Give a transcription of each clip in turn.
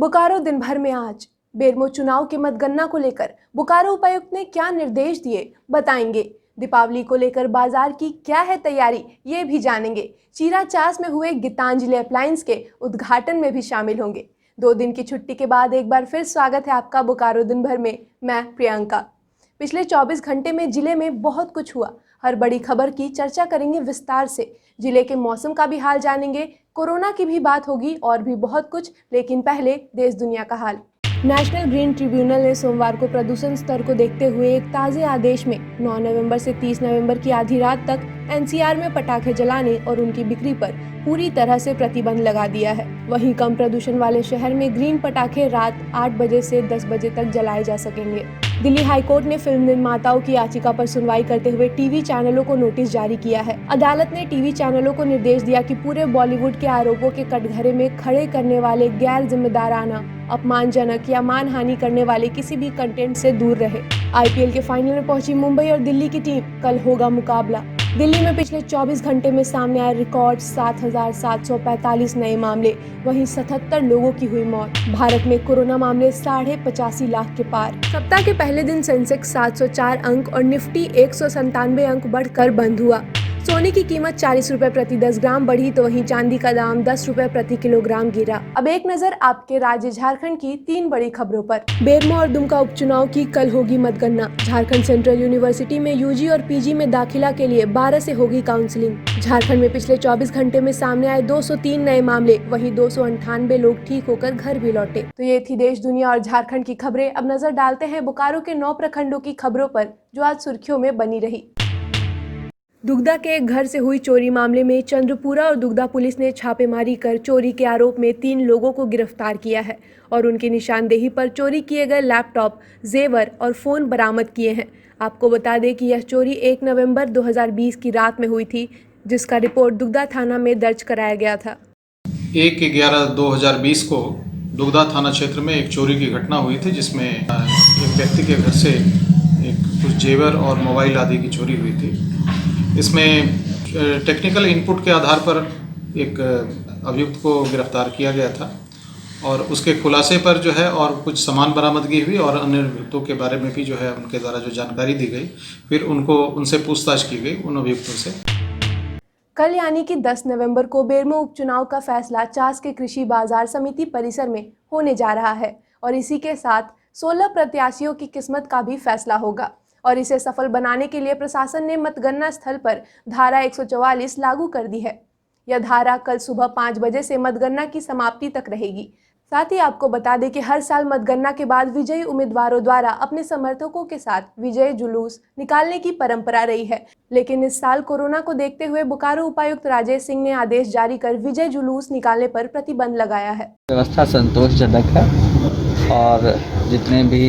बोकारो दिन भर में आज बेरमो चुनाव के मतगणना को लेकर बोकारो उपायुक्त ने क्या निर्देश दिए बताएंगे। दीपावली को लेकर बाजार की क्या है तैयारी ये भी जानेंगे। चीरा चास में हुए गीतांजलि अप्लायंस के उद्घाटन में भी शामिल होंगे। 2 दिन की छुट्टी के बाद एक बार फिर स्वागत है आपका बोकारो दिन भर में। मैं प्रियंका। पिछले 24 घंटे में जिले में बहुत कुछ हुआ। हर बड़ी खबर की चर्चा करेंगे विस्तार से। जिले के मौसम का भी हाल जानेंगे, कोरोना की भी बात होगी और भी बहुत कुछ। लेकिन पहले देश दुनिया का हाल। नेशनल ग्रीन ट्रिब्यूनल ने सोमवार को प्रदूषण स्तर को देखते हुए एक ताज़े आदेश में 9 नवंबर से 30 नवंबर की आधी रात तक एनसीआर में पटाखे जलाने और उनकी बिक्री पर पूरी तरह से प्रतिबंध लगा दिया है। वहीं कम प्रदूषण वाले शहर में ग्रीन पटाखे रात 8 बजे से 10 बजे तक जलाए जा सकेंगे। दिल्ली हाईकोर्ट ने फिल्म निर्माताओं की याचिका पर सुनवाई करते हुए टीवी चैनलों को नोटिस जारी किया है। अदालत ने टीवी चैनलों को निर्देश दिया कि पूरे बॉलीवुड के आरोपों के कटघरे में खड़े करने वाले गैर जिम्मेदाराना, अपमानजनक या मानहानि करने वाले किसी भी कंटेंट से दूर रहे। आईपीएल के फाइनल में पहुंची मुंबई और दिल्ली की टीम, कल होगा मुकाबला। दिल्ली में पिछले 24 घंटे में सामने आए रिकॉर्ड 7,745 नए मामले, वहीं 77 लोगों की हुई मौत। भारत में कोरोना मामले 85.5 लाख के पार। सप्ताह के पहले दिन सेंसेक्स 704 अंक और निफ्टी 197 अंक बढ़कर बंद हुआ। सोने की कीमत 40 रुपए प्रति 10 ग्राम बढ़ी तो वहीं चांदी का दाम 10 रुपए प्रति किलोग्राम गिरा। अब एक नजर आपके राज्य झारखंड की 3 बड़ी खबरों पर। बेरमो और दुमका उपचुनाव की कल होगी मतगणना। झारखंड सेंट्रल यूनिवर्सिटी में यूजी और पीजी में दाखिला के लिए 12 से होगी काउंसलिंग। झारखंड में पिछले 24 घंटे में सामने आए 203 नए मामले, वहीं 298 लोग ठीक होकर घर भी लौटे। तो ये थी देश दुनिया और झारखंड की खबरें। अब नजर डालते हैं बोकारो के 9 प्रखंडों की खबरों पर जो आज सुर्खियों में बनी रही। दुगदा के एक घर से हुई चोरी मामले में चंद्रपुरा और दुगदा पुलिस ने छापेमारी कर चोरी के आरोप में 3 लोगों को गिरफ्तार किया है और उनकी निशानदेही पर चोरी किए गए लैपटॉप, जेवर और फोन बरामद किए हैं। आपको बता दें कि यह चोरी 1 नवंबर 2020 की रात में हुई थी, जिसका रिपोर्ट दुगदा थाना में दर्ज कराया गया था। 1/11/2020 को दुगदा थाना क्षेत्र में एक चोरी की घटना हुई थी, जिसमें एक व्यक्ति के घर से कुछ जेवर और मोबाइल आदि की चोरी हुई थी। इसमें टेक्निकल इनपुट के आधार पर एक अभियुक्त को गिरफ्तार किया गया था और उसके खुलासे पर जो है और कुछ सामान बरामदगी हुई और अन्य अभियुक्तों के बारे में भी जो है उनके द्वारा जो जानकारी दी गई, फिर उनसे पूछताछ की गई उन अभियुक्तों से। कल यानी कि 10 नवंबर को बेरमो उपचुनाव का फैसला चास के कृषि बाजार समिति परिसर में होने जा रहा है और इसी के साथ 16 प्रत्याशियों की किस्मत का भी फैसला होगा और इसे सफल बनाने के लिए प्रशासन ने मतगणना स्थल पर धारा 144 लागू कर दी है। यह धारा कल सुबह 5 बजे से मतगणना की समाप्ति तक रहेगी। साथ ही आपको बता दें कि हर साल मतगणना के बाद विजयी उम्मीदवारों द्वारा अपने समर्थकों के साथ विजय जुलूस निकालने की परंपरा रही है, लेकिन इस साल कोरोना को देखते हुए बोकारो उपायुक्त राजेश सिंह ने आदेश जारी कर विजय जुलूस निकालने पर प्रतिबंध लगाया है। व्यवस्था संतोषजनक है और जितने भी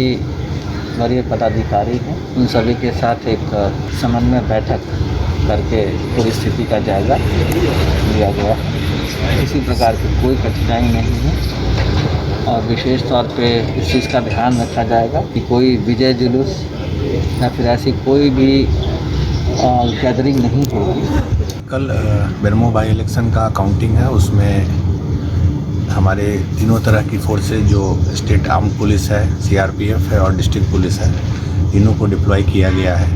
वरीय पदाधिकारी हैं उन सभी के साथ एक समन्वय बैठक करके पूरी स्थिति का जायजा लिया गया। किसी प्रकार की कोई कठिनाई नहीं है और विशेष तौर पे इस चीज़ का ध्यान रखा जाएगा कि कोई विजय जुलूस या फिर ऐसी कोई भी गैदरिंग नहीं होगी। कल बेरमो बाई इलेक्शन का काउंटिंग है, उसमें हमारे तीनों तरह की फोर्सेज जो स्टेट आर्म्ड पुलिस है, सीआरपीएफ है और डिस्ट्रिक्ट पुलिस है, तीनों को डिप्लॉय किया गया है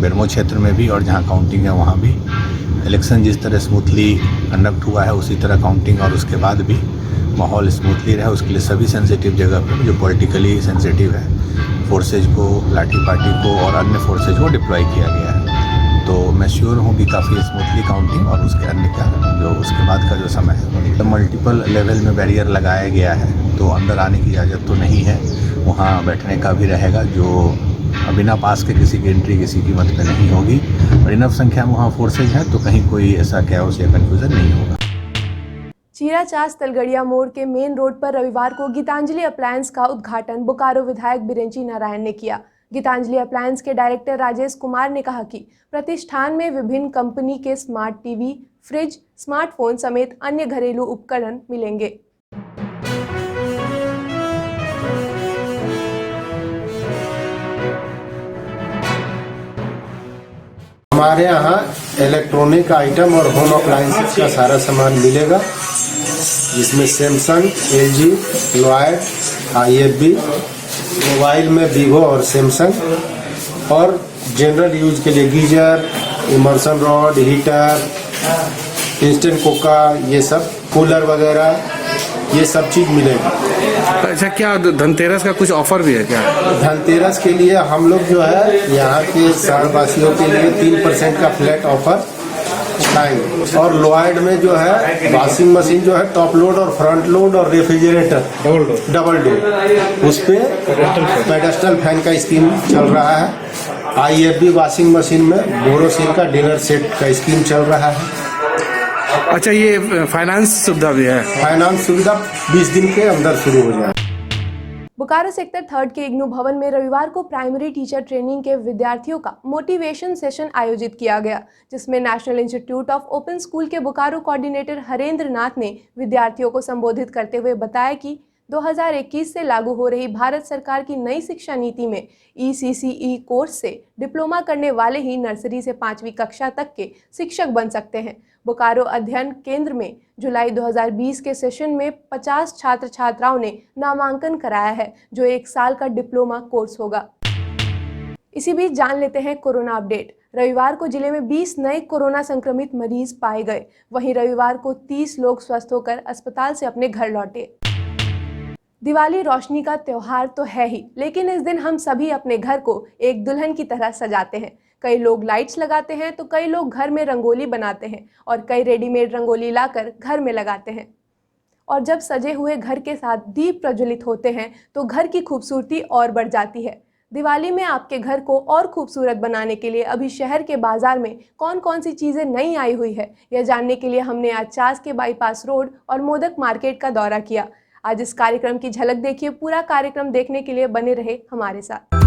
बेरमो क्षेत्र में भी और जहां काउंटिंग है वहां भी। इलेक्शन जिस तरह स्मूथली कंडक्ट हुआ है उसी तरह काउंटिंग और उसके बाद भी माहौल स्मूथली रहे, उसके लिए सभी सेंसिटिव जगह पर जो पॉलिटिकली सेंसिटिव है फोर्सेज को, लाठी पार्टी को और अन्य फोर्सेज को डिप्लॉय किया गया है। तो मैं श्योर हूँ कि काफ़ी स्मूथली काउंटिंग और उसके अन्य का जो उसके बाद का जो समय है, तो मल्टीपल लेवल में बैरियर लगाया गया है, तो अंदर आने की इजाज़त तो नहीं है। वहाँ बैठने का भी रहेगा, जो बिना पास के किसी की एंट्री किसी कीमत पे नहीं होगी और इनफ संख्या में वहाँ फोर्सेज हैं, तो कहीं कोई ऐसा कैओस या कन्फ्यूजन नहीं होगा। चीरा चास तलगड़िया मोड़ के मेन रोड पर रविवार को गीतांजलि अप्लायंस का उद्घाटन बोकारो विधायक बिरेंची नारायण ने किया। गीतांजलि अप्लायंस के डायरेक्टर राजेश कुमार ने कहा कि प्रतिष्ठान में विभिन्न कंपनी के स्मार्ट टीवी, फ्रिज, स्मार्टफोन समेत अन्य घरेलू उपकरण मिलेंगे। हमारे यहाँ इलेक्ट्रॉनिक आइटम और होम अप्लायंसेस का सारा सामान मिलेगा जिसमें Samsung, LG, Lloyd, IFB, mobile में वीवो और सैमसंग, और जनरल यूज के लिए geyser, immersion rod, heater, instant कोका, ये सब कूलर वगैरह, ये सब चीज़ मिलेगा। अच्छा, क्या धनतेरस का कुछ ऑफर भी है क्या? धनतेरस के लिए हम लोग जो है यहाँ के शहरवासियों के लिए 3% का फ्लैट ऑफर लाएंगे। और लॉयड में जो है वॉशिंग मशीन जो है टॉप लोड और फ्रंट लोड और रेफ्रिजरेटर डबल डोर, उस पर पेडेस्टल फैन का स्कीम चल रहा है। IFB वॉशिंग मशीन में बोरोसिल का डिनर सेट का स्कीम चल रहा है। अच्छा, ये फाइनेंस सुविधा भी है? फाइनेंस सुविधा 20 दिन के अंदर शुरू हो जाए। बोकारो सेक्टर 3 के इग्नू भवन में रविवार को प्राइमरी टीचर ट्रेनिंग के विद्यार्थियों का मोटिवेशन सेशन आयोजित किया गया, जिसमें national institute of open school के बोकारो कोऑर्डिनेटर हरेंद्र नाथ ने विद्यार्थियों को संबोधित करते हुए बताया कि 2021 से लागू हो रही भारत सरकार की नई शिक्षा नीति में ECCE कोर्स से डिप्लोमा करने वाले ही नर्सरी से 5वीं कक्षा तक के शिक्षक बन सकते हैं। बोकारो अध्ययन केंद्र में जुलाई 2020 के सेशन में 50 छात्र छात्राओं ने नामांकन कराया है, जो 1 साल का डिप्लोमा कोर्स होगा। इसी बीच जान लेते हैं कोरोना अपडेट। रविवार को जिले में 20 नए कोरोना संक्रमित मरीज पाए गए। वहीं रविवार को 30 लोग स्वस्थ होकर अस्पताल से अपने घर लौटे। दिवाली रोशनी का त्योहार तो है ही, लेकिन इस दिन हम सभी अपने घर को एक दुल्हन की तरह सजाते हैं। कई लोग लाइट्स लगाते हैं तो कई लोग घर में रंगोली बनाते हैं और कई रेडीमेड रंगोली लाकर घर में लगाते हैं। और जब सजे हुए घर के साथ दीप प्रज्वलित होते हैं तो घर की खूबसूरती और बढ़ जाती है। दिवाली में आपके घर को और खूबसूरत बनाने के लिए अभी शहर के बाजार में कौन कौन सी चीज़ें नई आई हुई है, यह जानने के लिए हमने आज चास के बाईपास रोड और मोदक मार्केट का दौरा किया। आज इस कार्यक्रम की झलक देखिए। पूरा कार्यक्रम देखने के लिए बने रहे हमारे साथ।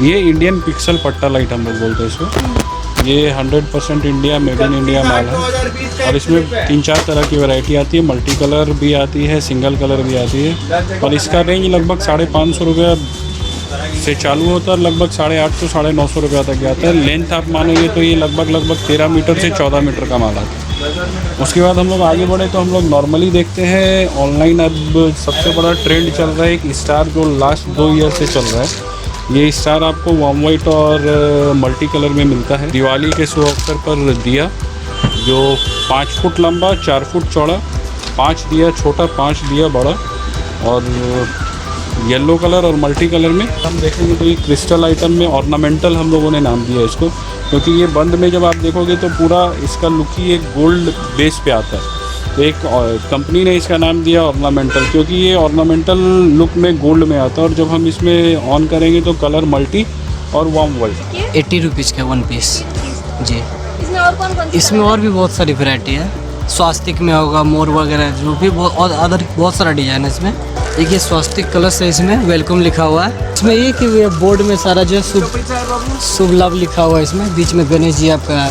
ये इंडियन पिक्सल पट्टा लाइट हम लोग बोलते हैं इसको। ये 100% इंडिया, मेड इन इंडिया माल है और इसमें 3-4 तरह की वैरायटी आती है। मल्टी कलर भी आती है, सिंगल कलर भी आती है और इसका रेंज लगभग 550 रुपये से चालू होता है, लगभग 850 साढ़े 900 रुपये तक आता है। लेंथ आप मानोगे तो ये लगभग 13 मीटर से 14 मीटर का माल आता है। उसके बाद हम लोग आगे बढ़े तो हम लोग नॉर्मली देखते हैं ऑनलाइन। अब सबसे बड़ा ट्रेंड चल रहा है एक स्टार, जो लास्ट 2 ईयर से चल रहा है। ये स्टार आपको वार्म वाइट और मल्टी कलर में मिलता है। दिवाली के शुभ अवसर पर दिया जो 5 फुट लंबा, 4 फुट चौड़ा, 5 दिया छोटा, 5 दिया बड़ा और येलो कलर और मल्टी कलर में हम देखेंगे तो ये क्रिस्टल आइटम में ऑर्नामेंटल हम लोगों ने नाम दिया इसको, क्योंकि ये बंद में जब आप देखोगे तो पूरा इसका लुक ही एक गोल्ड बेस पे आता है। तो एक कंपनी ने इसका नाम दिया ऑर्नामेंटल, क्योंकि ये ऑर्नामेंटल लुक में गोल्ड में आता है और जब हम इसमें ऑन करेंगे तो कलर मल्टी और वार्म वाइट। 80 रुपीज़ का 1 पीस जी। इसमें और भी बहुत सारी वैरायटी है। स्वास्तिक में होगा, मोर वगैरह जो भी और अदर बहुत सारा डिज़ाइन है इसमें। एक ये स्वास्तिक कलश है, इसमें वेलकम लिखा हुआ है। इसमें ये कि बोर्ड में सारा जो शुभ लाभ लिखा हुआ है। इसमें बीच में गणेश जी आपका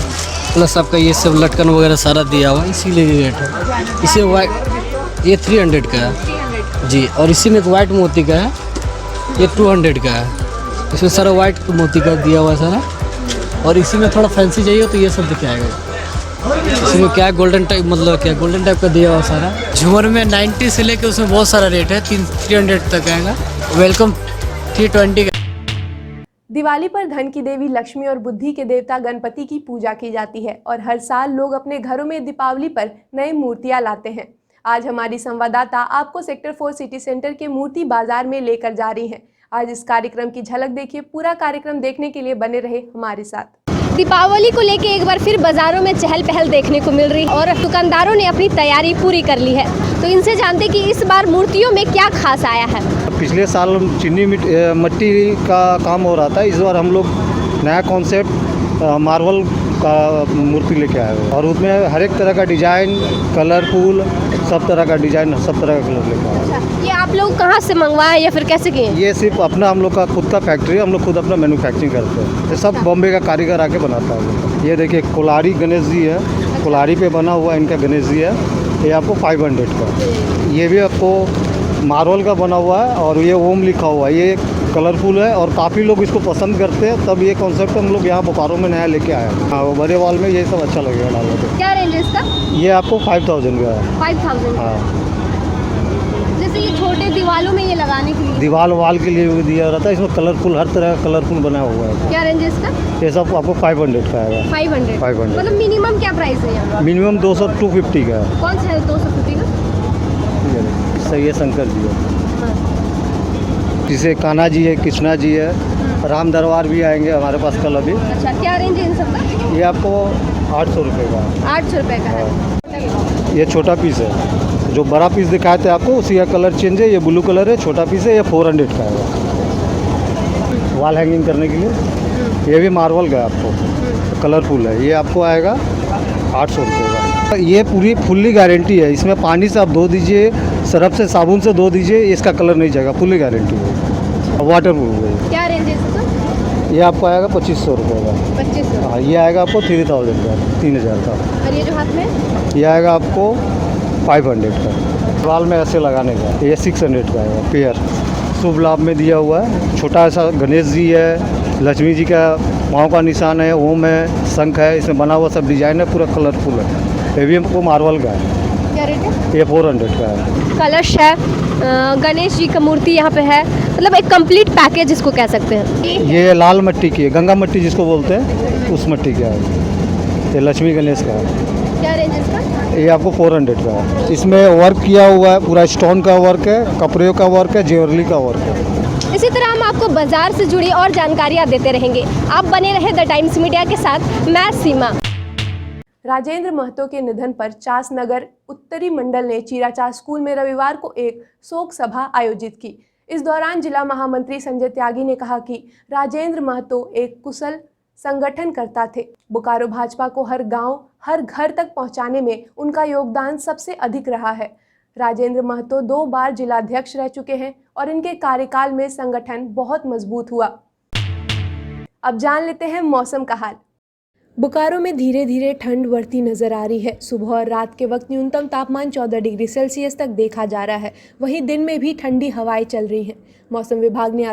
प्लस आपका ये सब लटकन वगैरह सारा दिया हुआ है, इसीलिए रेट है। इसे वाइट ये 300 का है जी। और इसी में एक वाइट मोती का है, ये 200 का है। इसमें सारा वाइट मोती का दिया हुआ है सारा। और इसी में थोड़ा फैंसी चाहिए तो ये सब दिख आएगा। इसमें क्या है गोल्डन टाइप, मतलब क्या गोल्डन टाइप का दिया हुआ सारा। झूमर में 90 से लेके उसमें बहुत सारा रेट है, 300 तक आएगा। वेलकम 320 का। दिवाली पर धन की देवी लक्ष्मी और बुद्धि के देवता गणपति की पूजा की जाती है और हर साल लोग अपने घरों में दीपावली पर नई मूर्तियां लाते हैं। आज हमारी संवाददाता आपको सेक्टर 4 सिटी सेंटर के मूर्ति बाजार में लेकर जा रही हैं। आज इस कार्यक्रम की झलक देखिए। पूरा कार्यक्रम देखने के लिए बने रहे हमारे साथ। दीपावली को लेके एक बार फिर बाजारों में चहल पहल देखने को मिल रही है और दुकानदारों ने अपनी तैयारी पूरी कर ली है। तो इनसे जानते कि इस बार मूर्तियों में क्या खास आया है। पिछले साल चीनी मिट्टी का काम हो रहा था, इस बार हम लोग नया कॉन्सेप्ट मार्बल का मूर्ति लेके आए हुए और उसमें हर एक तरह का डिजाइन, कलरफुल, सब तरह का डिजाइन, सब तरह का कलर लेके आए। ये आप लोग कहाँ से मंगवाए या फिर कैसे किए? ये सिर्फ अपना हम लोग का खुद का फैक्ट्री है, हम लोग खुद अपना मैन्युफैक्चरिंग करते हैं। ये सब बॉम्बे का कारीगर आके बनाता है। ये देखिए कोलारी गणेश जी है, कोलारी पे बना हुआ इनका गणेश जी है। ये आपको 500 का। ये भी आपको मार्बल का बना हुआ है और ये ओम लिखा हुआ है। ये कलरफुल है और काफ़ी लोग इसको पसंद करते हैं, तब ये कॉन्सेप्ट हम लोग यहाँ बोकारो में नया लेके आए हैं। हाँ, वो बड़े वॉल में ये सब अच्छा लगेगा डालने को। क्या रेंज है इसका? ये आपको 5000 का है। 5000। हाँ, जैसे ये छोटे दीवालों में ये लगाने के लिए, दीवार वाल के लिए भी दिया रहता है। इसमें कलरफुल, हर तरह का कलरफुल बना हुआ है। क्या रेंज है इसका? ये सब आपको 500 का आएगा। 500। मतलब मिनिमम क्या प्राइस है यहाँ? मिनिमम 250 का है। कौन सा है 250 का? सही है, शंकर जी है, जिसे कान्हा जी है, कृष्णा जी है, राम दरबार भी आएंगे हमारे पास कल अभी। अच्छा, क्या रेंज है इन सब का? ये आपको 800 रुपये का है। 800 रुपये का है। ये छोटा पीस है। जो बड़ा पीस दिखाए थे आपको उसी का कलर चेंज है। ये ब्लू कलर है, छोटा पीस है। ये 400 का है, वॉल हैंगिंग करने के लिए। ये भी मार्बल का है, आपको कलरफुल है। ये आपको आएगा 800 रुपये का। ये पूरी फुल्ली गारंटी है। इसमें पानी से आप धो दीजिए, सर्फ से, साबुन से धो दीजिए, इसका कलर नहीं जाएगा। फुल्ली गारंटी है, वाटर प्रूफ है। क्या रेंज है इसका? ये आपको आएगा 2500 रुपये का। 2500। हाँ, ये आएगा आपको 3000 का, 3000 का। और ये जो हाथ में? ये आएगा आपको 500 का। वाल में ऐसे लगाने का। ये 600 का है पेयर। शुभ लाभ में दिया हुआ है। छोटा सा गणेश जी है, लक्ष्मी जी का पाँव का निशान है, ओम है, शंख है, इसमें बना हुआ सब डिजाइन है, पूरा कलरफुल है। ये भी हमको मार्बल का है। क्या रेट है? ये 400 का है। कलश है, गणेश जी का मूर्ति यहाँ पे है, मतलब एक कंप्लीट पैकेज इसको कह सकते हैं। ये लाल मिट्टी की है, गंगा मिट्टी जिसको बोलते हैं, उस मिट्टी का है। ये लक्ष्मी गणेश का है। क्या रेंज है इसका? ये आपको 400 का है। इसमें वर्क किया हुआ है, पूरा स्टोन का वर्क है, कपड़े का वर्क है, ज्वेलरी का वर्क है। इसी तरह हम आपको बाजार से जुड़ी और जानकारियाँ देते रहेंगे। आप बने रहे द टाइम्स मीडिया के साथ। मैं सीमा। राजेंद्र महतो के निधन पर चास नगर उत्तरी मंडल ने चीराचास स्कूल में रविवार को एक शोक सभा आयोजित की। इस दौरान जिला महामंत्री संजय त्यागी ने कहा कि राजेंद्र महतो एक कुशल संगठनकर्ता थे। बोकारो भाजपा को हर गांव, हर घर तक पहुंचाने में उनका योगदान सबसे अधिक रहा है। राजेंद्र महतो 2 बार जिलाध्यक्ष रह चुके हैं और इनके कार्यकाल में संगठन बहुत मजबूत हुआ। अब जान लेते हैं मौसम का हाल। बोकारो में धीरे धीरे ठंड बढ़ती नजर आ रही है। सुबह और रात के वक्त न्यूनतम तापमान 14 डिग्री सेल्सियस तक देखा जा रहा है। वहीं दिन में भी ठंडी हवाएं चल रही हैं। मौसम विभाग ने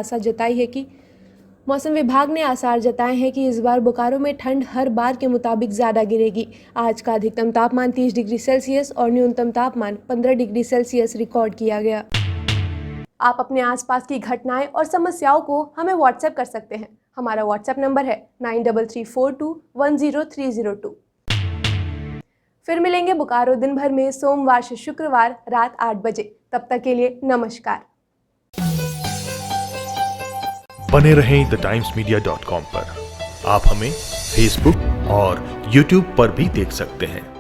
आसार जताए हैं कि इस बार बोकारो में ठंड हर बार के मुताबिक ज़्यादा गिरेगी। आज का अधिकतम तापमान 30 डिग्री सेल्सियस और न्यूनतम तापमान 15 डिग्री सेल्सियस रिकॉर्ड किया गया। आप अपने आसपास की घटनाएं और समस्याओं को हमें व्हाट्सएप कर सकते हैं। हमारा व्हाट्सएप नंबर है 9334210302। फिर मिलेंगे बोकारो दिन भर में सोमवार से शुक्रवार रात 8 बजे। तब तक के लिए नमस्कार। बने रहें TheTimesMedia.com पर। आप हमें Facebook और YouTube पर भी देख सकते हैं।